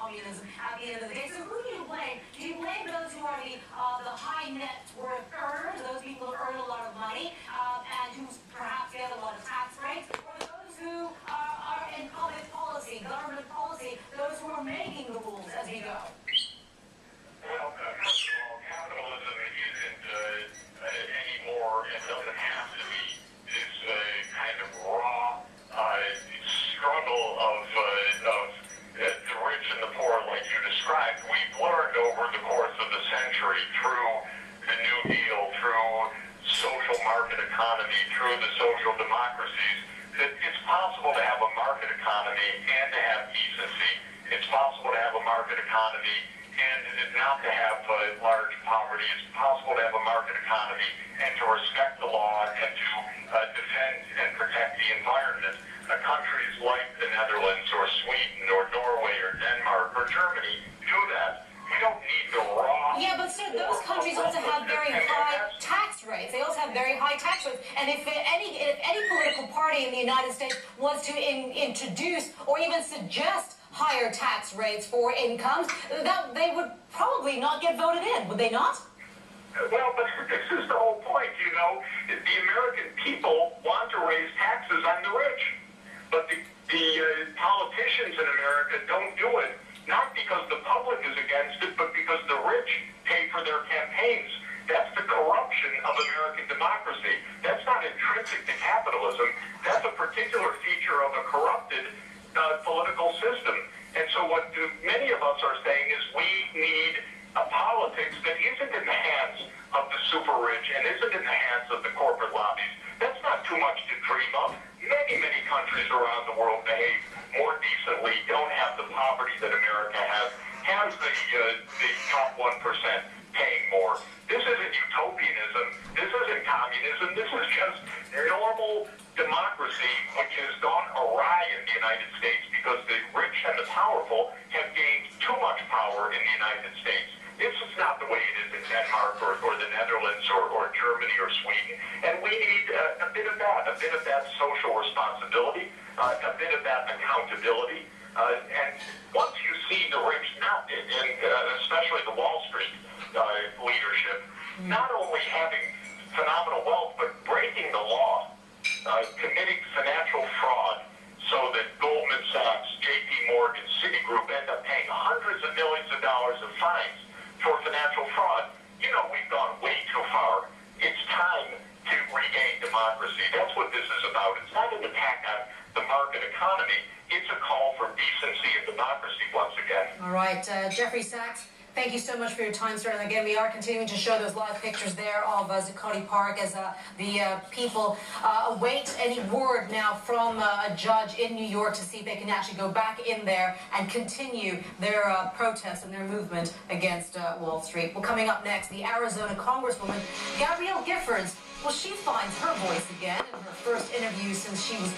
communism at the end of the day. So who do you blame? Do you blame those who are the high net worth earners, those people who earn a lot of money, and who perhaps get a lot of tax breaks, or those who are in public policy, government policy, those who are making the rules as we go? Well, first of all, capitalism isn't anymore, it doesn't have to be this kind of raw struggle of the rich and the poor like you described. We've learned over the course of the century through the New Deal, through social market economy, through the social democracies, that it's possible to have a market economy and to have decency. It's possible to have a market economy and not to have large poverty. It's possible to have a market economy and to respect the law and to defend and protect the environment. Countries like the Netherlands or Sweden or Norway or Denmark or Germany do that. We don't need the raw... Yeah, but sir, those countries also have very high tax rates. They also have very high tax rates. And if any political party in the United States was to introduce or even suggest higher tax rates for incomes, that they would probably not get voted in, would they not? Well, but this is the whole point, you know. The American people want to raise taxes on the rich. But the politicians in America don't do it, not because the public is against it, but because the rich pay for their campaigns. That's the corruption of American democracy. That's not intrinsic to capitalism. That's a particular feature of a corrupted political system. And so what many of us are saying is we need a politics that isn't in the hands of the super rich and isn't in the hands of the corporate lobbies. That's not too much to dream of. Many countries around the world behave more decently, don't have the poverty that America has the top 1% paying more. This isn't utopianism. This isn't communism. This is just normal democracy, which has gone awry in the United States because the rich and the powerful have gained too much power in the United States. This is not the way it is in Denmark or the Netherlands or Germany or Sweden. And we need a bit of that social responsibility, a bit of that accountability. And once you see the rich, and especially the Wall Street leadership, not only having phenomenal wealth, but breaking the law, committing financial fraud, so that Goldman Sachs, J.P. Morgan, Citigroup end up paying hundreds of millions of dollars of fines for financial fraud. You know, we've gone way too far. It's time to regain democracy. That's what this is about. It's not an attack on the market economy. It's a call for decency and democracy once again. All right, Jeffrey Sachs, thank you so much for your time, sir. And again, we are continuing to show those live pictures there of Zuccotti Park as the people await any word now from a judge in New York to see if they can actually go back in there and continue their protest and their movement against Wall Street. Well, coming up next, the Arizona Congresswoman, Gabrielle Giffords. Well, she finds her voice again in her first interview since she was